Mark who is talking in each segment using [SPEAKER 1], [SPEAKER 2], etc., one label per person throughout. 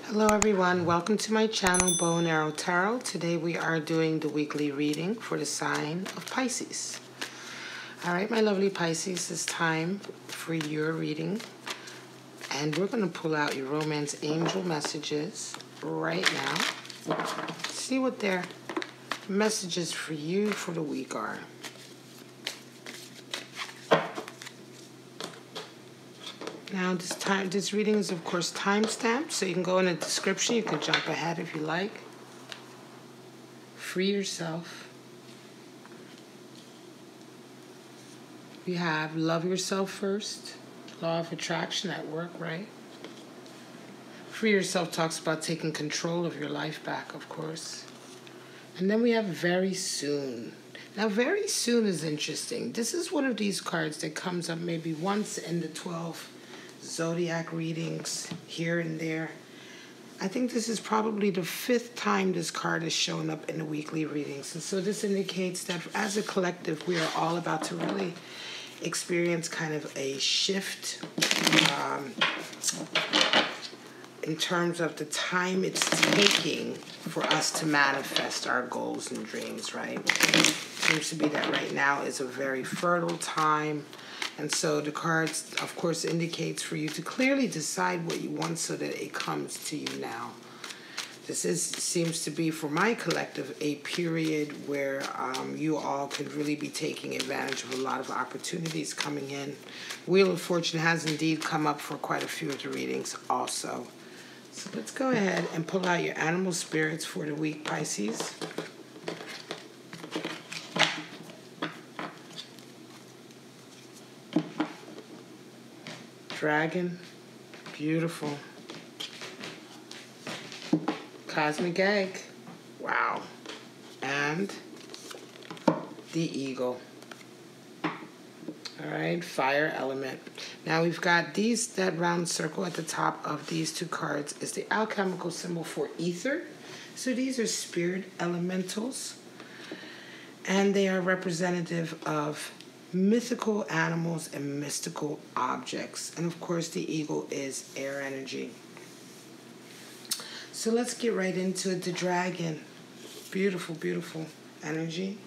[SPEAKER 1] Hello everyone, welcome to my channel Bow and Arrow Tarot. Today we are doing the weekly reading for the sign of Pisces. Alright my lovely Pisces, it's time for your reading. And we're going to pull out your romance angel messages right now. See what their messages for you for the week are. Now this reading is of course time-stamped, so you can go in the description. You can jump ahead if you like. Free yourself. We have love yourself first. Law of attraction at work, right? Free yourself talks about taking control of your life back, of course. And then we have very soon. Now very soon is interesting. This is one of these cards that comes up maybe once in the 12 zodiac readings here and there. I think this is probably the 5th time this card has shown up in the weekly readings. And so this indicates that as a collective, we are all about to really experience kind of a shift in terms of the time it's taking for us to manifest our goals and dreams, right? It seems to be that right now is a very fertile time. And so the cards, of course, indicates for you to clearly decide what you want so that it comes to you now. This seems to be, for my collective, a period where you all could really be taking advantage of a lot of opportunities coming in. Wheel of Fortune has indeed come up for quite a few of the readings also. So let's go ahead and pull out your animal spirits for the week, Pisces. Dragon, beautiful. Cosmic egg, wow. And the eagle. All right, fire element. Now we've got that round circle at the top of these two cards is the alchemical symbol for ether. So these are spirit elementals, and they are representative of mythical animals and mystical objects. And of course the eagle is air energy. So let's get right into it. The dragon, beautiful, beautiful energy.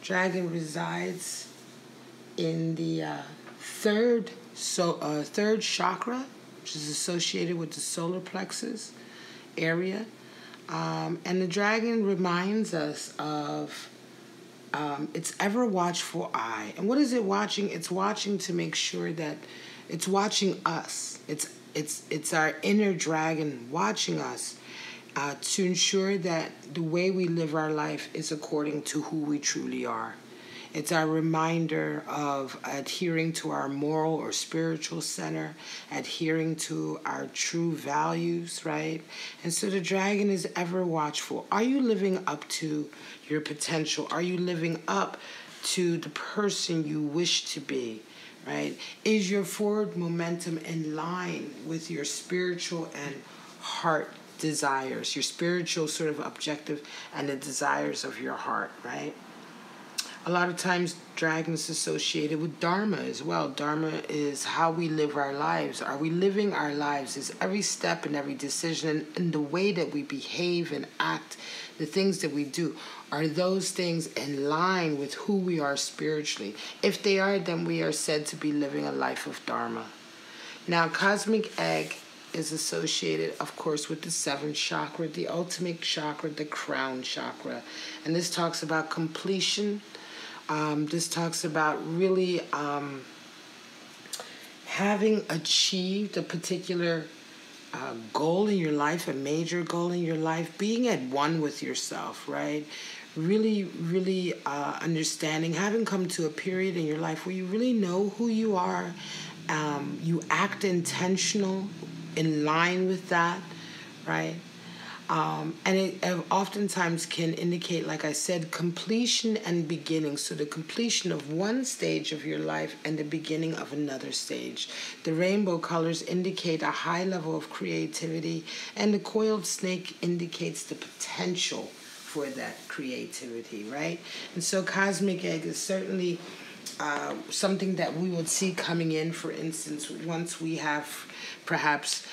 [SPEAKER 1] Dragon resides in the third chakra, which is associated with the solar plexus area. And the dragon reminds us of its ever watchful eye. And what is it watching? It's watching to make sure that it's watching us. It's our inner dragon watching us to ensure that the way we live our life is according to who we truly are. It's our reminder of adhering to our moral or spiritual center, adhering to our true values, right? And so the dragon is ever watchful. Are you living up to your potential? Are you living up to the person you wish to be, right? Is your forward momentum in line with your spiritual and heart desires, your spiritual sort of objective and the desires of your heart, right? A lot of times, dragons associated with Dharma as well. Dharma is how we live our lives. Are we living our lives? Is every step and every decision and the way that we behave and act, the things that we do, are those things in line with who we are spiritually? If they are, then we are said to be living a life of Dharma. Now, cosmic egg is associated, of course, with the 7th chakra, the ultimate chakra, the crown chakra. And this talks about completion. This talks about really having achieved a particular goal in your life, a major goal in your life, being at one with yourself, right? Really, really understanding, having come to a period in your life where you really know who you are. You act intentional, in line with that, right? And it oftentimes can indicate, like I said, completion and beginning. So the completion of one stage of your life and the beginning of another stage. The rainbow colors indicate a high level of creativity, and the coiled snake indicates the potential for that creativity, right? And so cosmic egg is certainly something that we would see coming in, for instance, once we have perhaps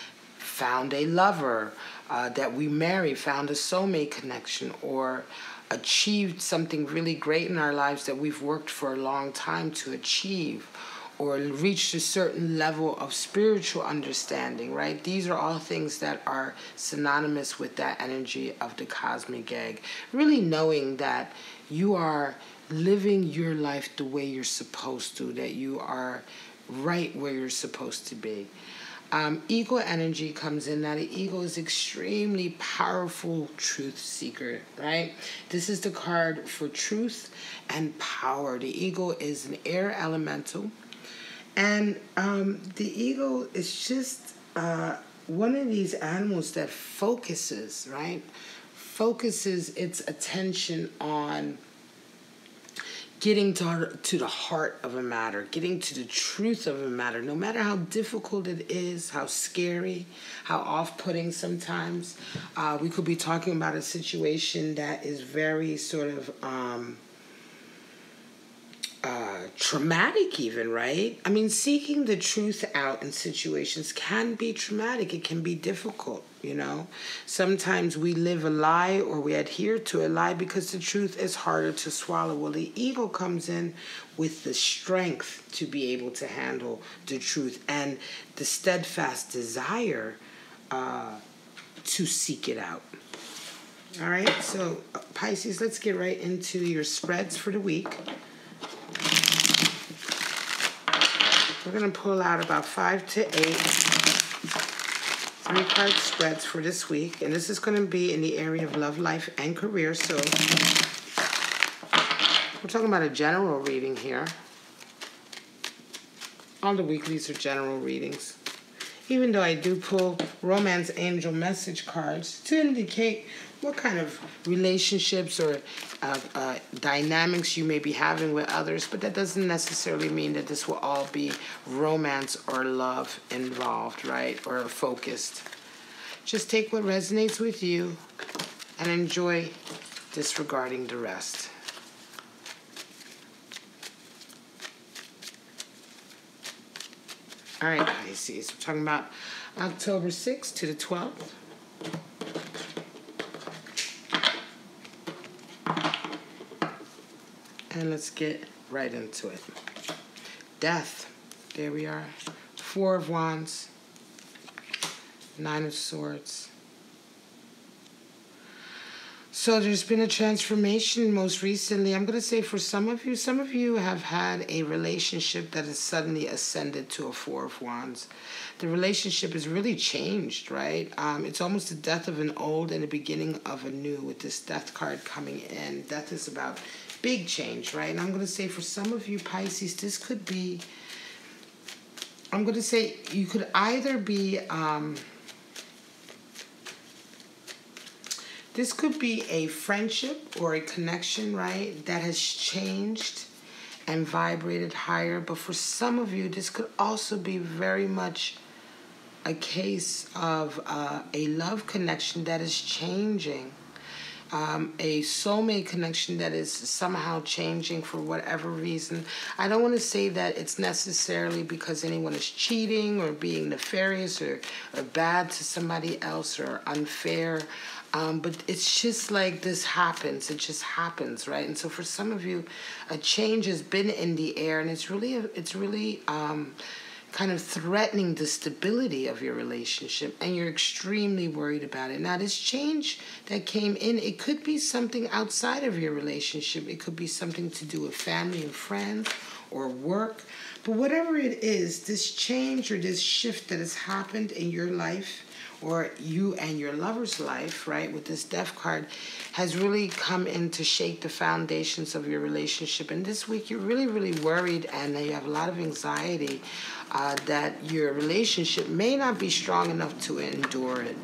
[SPEAKER 1] found a lover, that we married, found a soulmate connection, or achieved something really great in our lives that we've worked for a long time to achieve, or reached a certain level of spiritual understanding, right? These are all things that are synonymous with that energy of the cosmic egg. Really knowing that you are living your life the way you're supposed to, that you are right where you're supposed to be. Ego energy comes in. Now, the ego is extremely powerful truth seeker, right? This is the card for truth and power. The ego is an air elemental. And the ego is just one of these animals that focuses, right? Focuses its attention on getting to the heart of a matter, getting to the truth of a matter, no matter how difficult it is, how scary, how off-putting sometimes. We could be talking about a situation that is very sort of traumatic even, right? I mean, seeking the truth out in situations can be traumatic. It can be difficult, you know. Sometimes we live a lie or we adhere to a lie because the truth is harder to swallow. Well, the ego comes in with the strength to be able to handle the truth and the steadfast desire to seek it out. All right, so Pisces, let's get right into your spreads for the week. We're going to pull out about 5 to 8 3-card spreads for this week. And this is going to be in the area of love, life, and career. So we're talking about a general reading here. All the weeklies are general readings. Even though I do pull romance angel message cards to indicate what kind of relationships or dynamics you may be having with others, but that doesn't necessarily mean that this will all be romance or love involved, right, or focused. Just take what resonates with you and enjoy, disregarding the rest. All right, Pisces, we're talking about October 6th to the 12th. And let's get right into it. Death. There we are. 4 of Wands. 9 of Swords. So there's been a transformation most recently. I'm going to say for some of you have had a relationship that has suddenly ascended to a 4 of Wands. The relationship has really changed, right? It's almost the death of an old and the beginning of a new with this death card coming in. Death is about big change, right? And I'm going to say for some of you, Pisces, this could be, I'm going to say you could either be, this could be a friendship or a connection, right, that has changed and vibrated higher. But for some of you, this could also be very much a case of a love connection that is changing. A soulmate connection that is somehow changing for whatever reason. I don't want to say that it's necessarily because anyone is cheating or being nefarious or bad to somebody else or unfair. But it's just like this happens. It just happens, right? And so for some of you, a change has been in the air, and it's really kind of threatening the stability of your relationship, and you're extremely worried about it. Now, this change that came in, it could be something outside of your relationship. It could be something to do with family and friends or work. But whatever it is, this change or this shift that has happened in your life or you and your lover's life, right, with this death card, has really come in to shake the foundations of your relationship. And this week, you're really, really worried, and you have a lot of anxiety that your relationship may not be strong enough to endure it,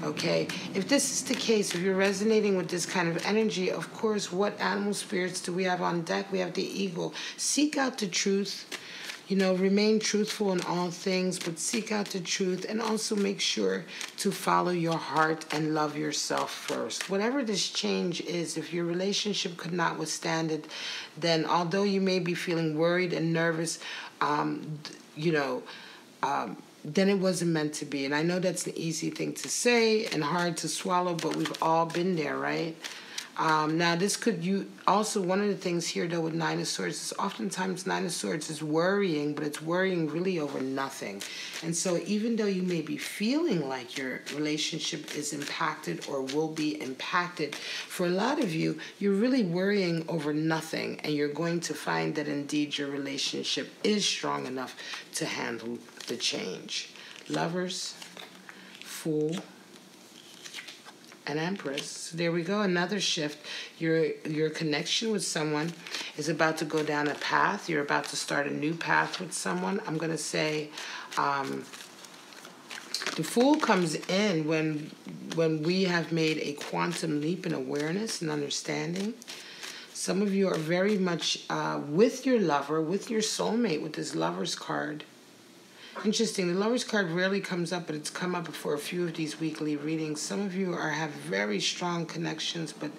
[SPEAKER 1] okay? If this is the case, if you're resonating with this kind of energy, of course, what animal spirits do we have on deck? We have the eagle. Seek out the truth. You know, remain truthful in all things, but seek out the truth, and also make sure to follow your heart and love yourself first. Whatever this change is, if your relationship could not withstand it, then although you may be feeling worried and nervous, then it wasn't meant to be. And I know that's an easy thing to say and hard to swallow, but we've all been there, right? Now, this could, one of the things here, though, with Nine of Swords is oftentimes Nine of Swords is worrying, but it's worrying really over nothing. And so even though you may be feeling like your relationship is impacted or will be impacted, for a lot of you, you're really worrying over nothing, and you're going to find that indeed your relationship is strong enough to handle the change. Lovers, Fool, and Empress. So there we go, another shift. Your connection with someone is about to go down a path. You're about to start a new path with someone. I'm going to say the Fool comes in when we have made a quantum leap in awareness and understanding. Some of you are very much with your lover, with your soulmate, with this Lover's card. Interesting. The Lover's card rarely comes up, but it's come up for a few of these weekly readings. Some of you have very strong connections, but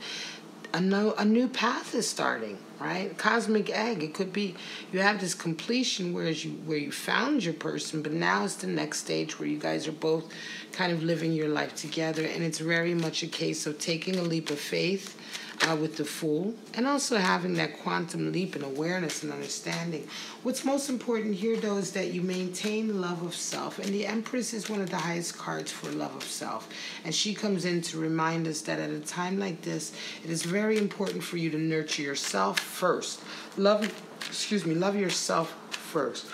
[SPEAKER 1] a new path is starting, right? Cosmic egg. It could be you have this completion where you found your person, but now it's the next stage where you guys are both kind of living your life together, and it's very much a case of taking a leap of faith with the Fool, and also having that quantum leap in awareness and understanding. What's most important here, though, is that you maintain love of self, and the Empress is one of the highest cards for love of self, and she comes in to remind us that at a time like this, it is very important for you to nurture yourself first. Love yourself first.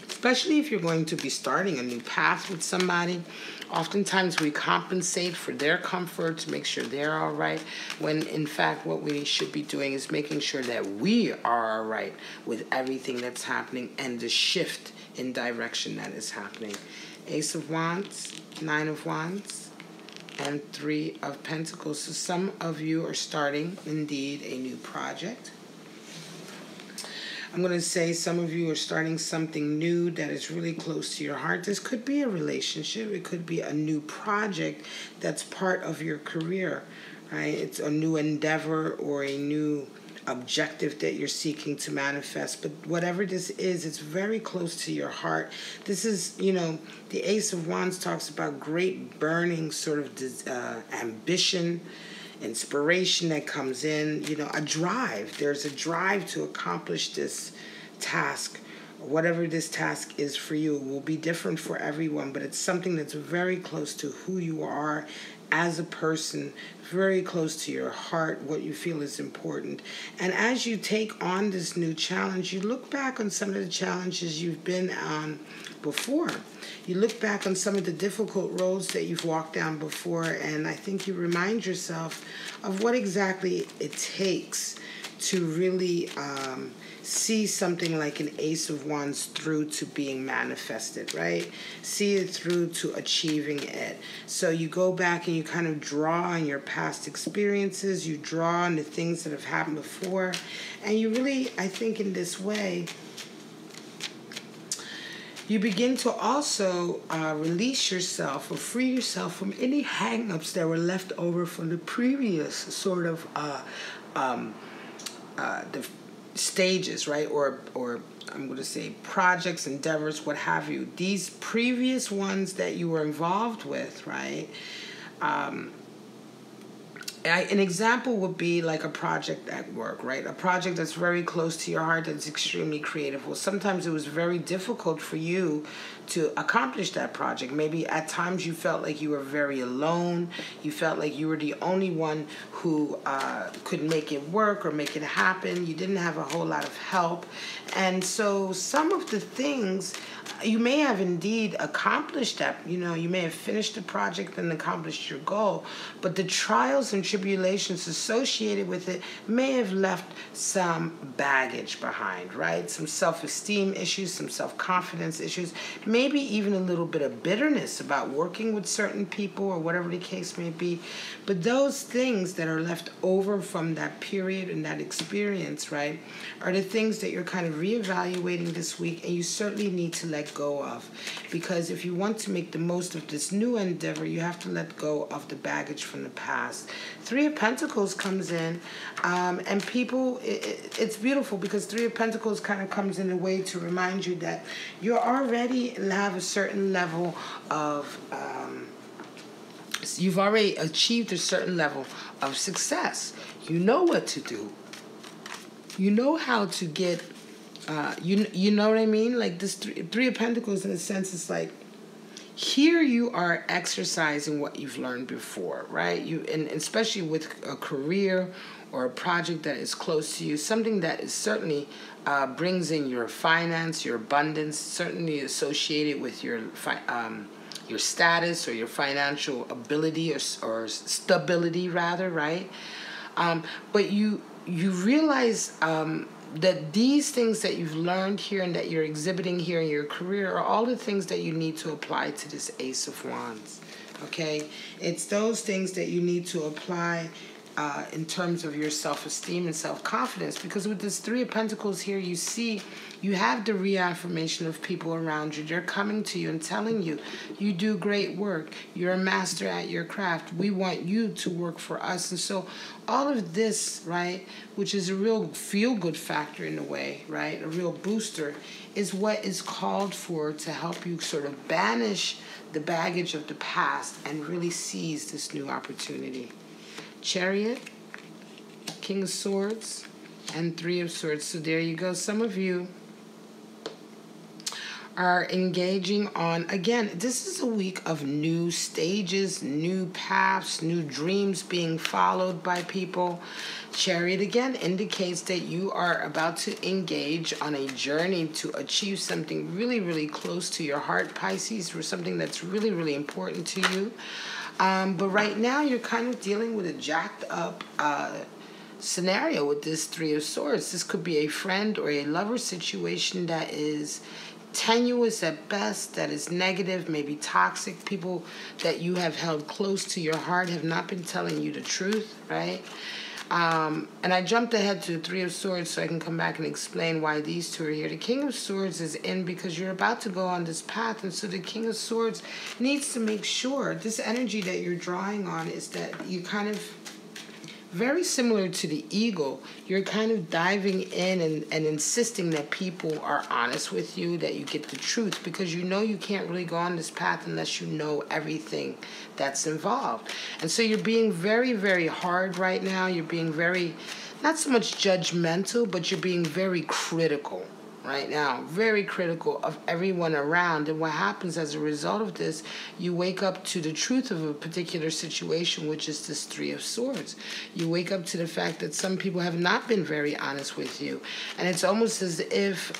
[SPEAKER 1] Especially if you're going to be starting a new path with somebody. Oftentimes we compensate for their comfort to make sure they're all right, when in fact what we should be doing is making sure that we are all right with everything that's happening and the shift in direction that is happening. Ace of Wands, Nine of Wands, and Three of Pentacles. So some of you are starting, indeed, a new project. I'm going to say some of you are starting something new that is really close to your heart. This could be a relationship. It could be a new project that's part of your career, right? It's a new endeavor or a new objective that you're seeking to manifest. But whatever this is, it's very close to your heart. This is, the Ace of Wands talks about great burning sort of ambition, inspiration that comes in, a drive. There's a drive to accomplish this task. Whatever this task is for you, it will be different for everyone, but it's something that's very close to who you are as a person, very close to your heart, what you feel is important. And as you take on this new challenge, you look back on some of the challenges you've been on before. You look back on some of the difficult roads that you've walked down before, and I think you remind yourself of what exactly it takes to really see something like an Ace of Wands through to being manifested, right? See it through to achieving it. So you go back and you kind of draw on your past experiences, you draw on the things that have happened before, and you really, I think in this way, you begin to also release yourself or free yourself from any hang-ups that were left over from the previous sort of the stages, right? Or I'm going to say projects, endeavors, what have you. These previous ones that you were involved with, right? An example would be like a project at work, right? A project that's very close to your heart, that's extremely creative. Well, sometimes it was very difficult for you to accomplish that project. Maybe at times you felt like you were very alone. You felt like you were the only one who could make it work or make it happen. You didn't have a whole lot of help. And so some of the things, you may have indeed accomplished that. You may have finished the project and accomplished your goal, but the trials and tribulations associated with it may have left some baggage behind, right? Some self-esteem issues, some self-confidence issues, maybe even a little bit of bitterness about working with certain people or whatever the case may be. But those things that are left over from that period and that experience, right, are the things that you're kind of reevaluating this week, and you certainly need to let go of. Because if you want to make the most of this new endeavor, you have to let go of the baggage from the past. Three of Pentacles comes in, and people, it's beautiful because Three of Pentacles kind of comes in a way to remind you that you already have a certain level of, you've already achieved a certain level of success. You know what to do. You know how to get, you know what I mean? Like this Three of Pentacles, in a sense, is like, here you are exercising what you've learned before, right? And especially with a career or a project that is close to you, something that is certainly brings in your finance, your abundance, certainly associated with your status or your financial ability or stability, rather, right? But you realize that these things that you've learned here and that you're exhibiting here in your career are all the things that you need to apply to this Ace of Wands, okay? It's those things that you need to apply in terms of your self-esteem and self-confidence, because with this Three of Pentacles here, you see, you have the reaffirmation of people around you. They're coming to you and telling you, you do great work. You're a master at your craft. We want you to work for us. And so all of this, right, which is a real feel-good factor in a way, right, a real booster, is what is called for to help you sort of banish the baggage of the past and really seize this new opportunity. Chariot, King of Swords, and Three of Swords. So there you go. Some of you are engaging on, again, this is a week of new stages, new paths, new dreams being followed by people. Chariot, again, indicates that you are about to engage on a journey to achieve something really, really close to your heart, Pisces, or something that's really, really important to you. But right now, you're kind of dealing with a jacked up scenario with this Three of Swords. This could be a friend or a lover situation that is tenuous at best, that is negative, maybe toxic. People that you have held close to your heart have not been telling you the truth, right? And I jumped ahead to the Three of Swords so I can come back and explain why these two are here. The King of Swords is in because you're about to go on this path, and so the King of Swords needs to make sure this energy that you're drawing on is that you kind of, very similar to the eagle, you're kind of diving in and insisting that people are honest with you, that you get the truth, because you know you can't really go on this path unless you know everything that's involved. And so you're being very, very hard right now. You're being very, not so much judgmental, but you're being very critical right now, very critical of everyone around. And what happens as a result of this, you wake up to the truth of a particular situation, which is this Three of Swords. You wake up to the fact that some people have not been very honest with you. And it's almost as if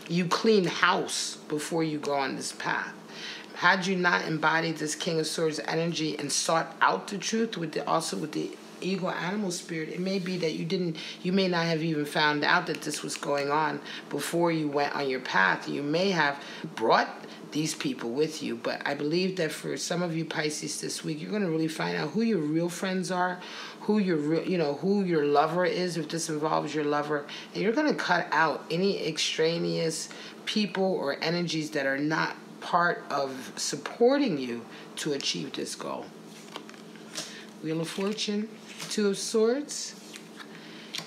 [SPEAKER 1] you clean house before you go on this path. Had you not embodied this King of Swords energy and sought out the truth also with the eagle animal spirit, it may be that you may not have even found out that this was going on before you went on your path. You may have brought these people with you, but I believe that for some of you Pisces this week, you're going to really find out who your real friends are, who your lover is, if this involves your lover, and you're going to cut out any extraneous people or energies that are not part of supporting you to achieve this goal. Wheel of Fortune, Two of Swords,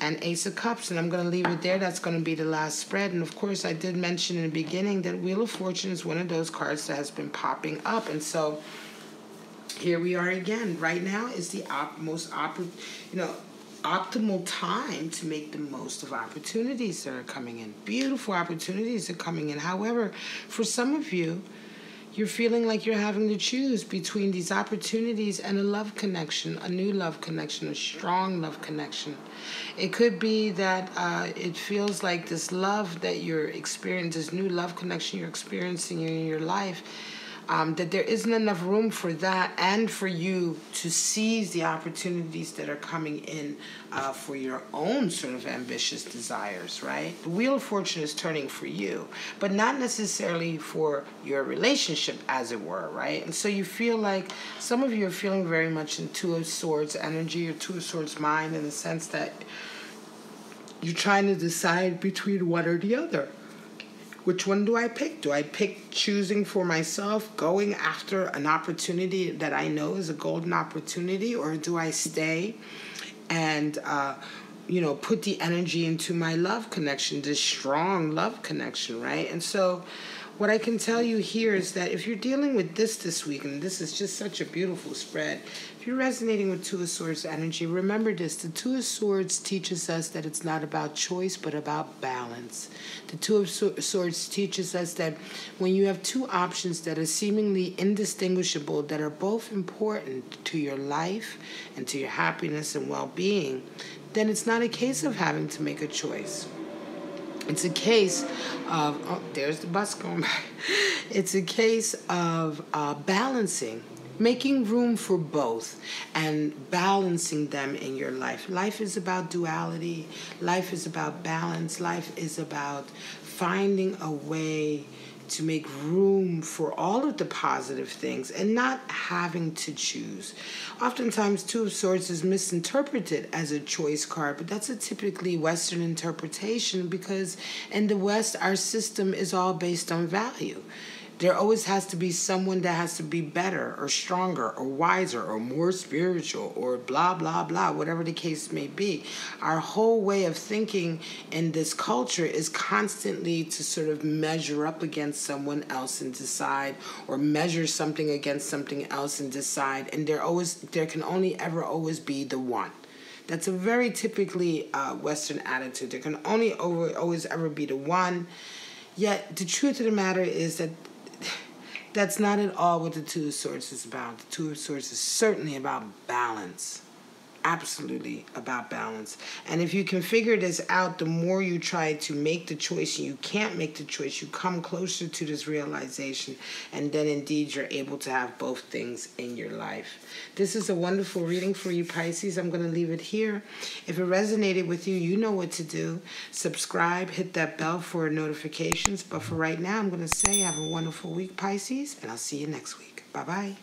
[SPEAKER 1] and Ace of Cups. And I'm going to leave it there. That's going to be the last spread. And of course, I did mention in the beginning that Wheel of Fortune is one of those cards that has been popping up. And so here we are again. Right now is the optimal time to make the most of opportunities that are coming in. Beautiful opportunities are coming in. However, for some of you, you're feeling like you're having to choose between these opportunities and a love connection, a new love connection, a strong love connection. It could be that it feels like this love that you're experiencing, this new love connection you're experiencing in your life, that there isn't enough room for that and for you to seize the opportunities that are coming in for your own sort of ambitious desires, right? The Wheel of Fortune is turning for you, but not necessarily for your relationship, as it were, right? And so you feel like some of you are feeling very much in Two of Swords energy or Two of Swords mind, in the sense that you're trying to decide between one or the other. Which one do I pick? Do I pick choosing for myself, going after an opportunity that I know is a golden opportunity, or do I stay and put the energy into my love connection, this strong love connection, right? And so what I can tell you here is that if you're dealing with this week, and this is just such a beautiful spread, if you're resonating with Two of Swords energy, remember this. The Two of Swords teaches us that it's not about choice, but about balance. The Two of Swords teaches us that when you have two options that are seemingly indistinguishable, that are both important to your life and to your happiness and well-being, then it's not a case of having to make a choice. It's a case of, there's the bus going by. It's a case of balancing, making room for both and balancing them in your life. Life is about duality. Life is about balance. Life is about finding a way to make room for all of the positive things and not having to choose. Oftentimes, Two of Swords is misinterpreted as a choice card, but that's a typically Western interpretation because in the West, our system is all based on value. There always has to be someone that has to be better or stronger or wiser or more spiritual or blah, blah, blah, whatever the case may be. Our whole way of thinking in this culture is constantly to sort of measure up against someone else and decide, or measure something against something else and decide. And there can only ever always be the one. That's a very typically Western attitude. There can only always ever be the one. Yet the truth of the matter is that that's not at all what the Two of Swords is about. The Two of Swords is certainly about balance. Absolutely about balance. And if you can figure this out, the more you try to make the choice and you can't make the choice, you come closer to this realization, and then indeed you're able to have both things in your life. This is a wonderful reading for you, Pisces. I'm going to leave it here. If it resonated with you, you know what to do. Subscribe, hit that bell for notifications. But for right now, I'm going to say have a wonderful week, Pisces, and I'll see you next week. Bye-bye.